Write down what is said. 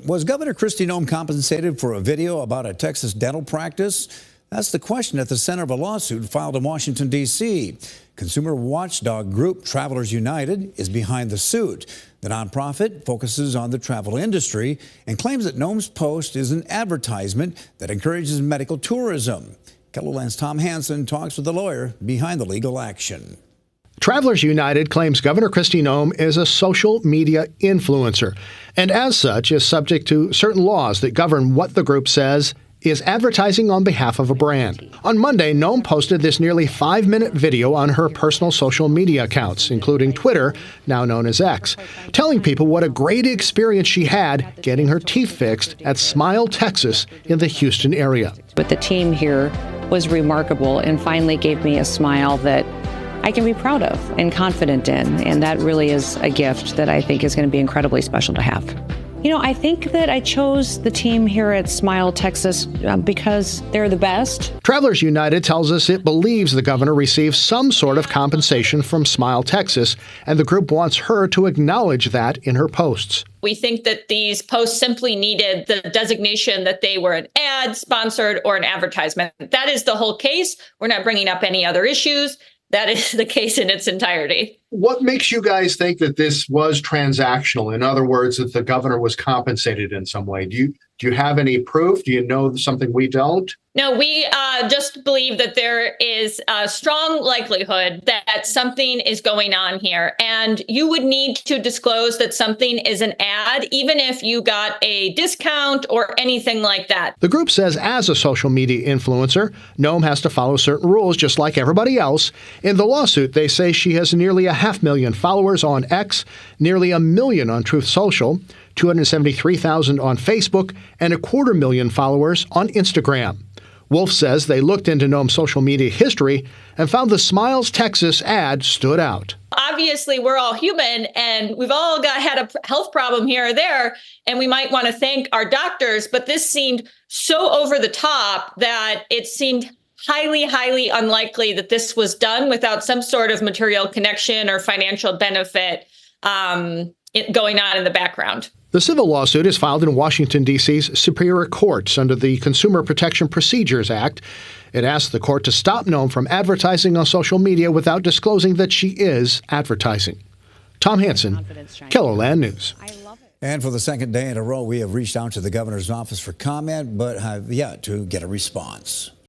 Was Governor Kristi Noem compensated for a video about a Texas dental practice? That's the question at the center of a lawsuit filed in Washington, D.C. Consumer watchdog group Travelers United is behind the suit. The nonprofit focuses on the travel industry and claims that Noem's post is an advertisement that encourages medical tourism. KELOLAND's Tom Hansen talks with the lawyer behind the legal action. Travelers United claims Governor Kristi Noem is a social media influencer, and as such is subject to certain laws that govern what the group says is advertising on behalf of a brand. On Monday, Noem posted this nearly 5-minute video on her personal social media accounts, including Twitter, now known as X, telling people what a great experience she had getting her teeth fixed at Smile, Texas, in the Houston area. But the team here was remarkable and finally gave me a smile that I can be proud of and confident in, and that really is a gift that I think is going to be incredibly special to have. You know, I think that I chose the team here at Smile, Texas, because they're the best. Travelers United tells us it believes the governor received some sort of compensation from Smile, Texas, and the group wants her to acknowledge that in her posts. We think that these posts simply needed the designation that they were an ad, sponsored, or an advertisement. That is the whole case. We're not bringing up any other issues. That is the case in its entirety. What makes you guys think that this was transactional? In other words, that the governor was compensated in some way? Do you have any proof? Do you know something we don't? No, we just believe that there is a strong likelihood that something is going on here. And you would need to disclose that something is an ad, even if you got a discount or anything like that. The group says as a social media influencer, Noem has to follow certain rules just like everybody else. In the lawsuit, they say she has nearly 500,000 followers on X, nearly 1 million on Truth Social, 273,000 on Facebook, and 250,000 followers on Instagram. Wolf says they looked into Noem's social media history and found the Smiles, Texas ad stood out. Obviously, we're all human and we've all had a health problem here or there, and we might want to thank our doctors, but this seemed so over the top that it seemed highly, highly unlikely that this was done without some sort of material connection or financial benefit going on in the background. The civil lawsuit is filed in Washington, D.C.'s Superior Courts under the Consumer Protection Procedures Act. It asks the court to stop Noem from advertising on social media without disclosing that she is advertising. Tom Hansen, KELOLAND News. And for the second day in a row, we have reached out to the governor's office for comment, but have yet to get a response.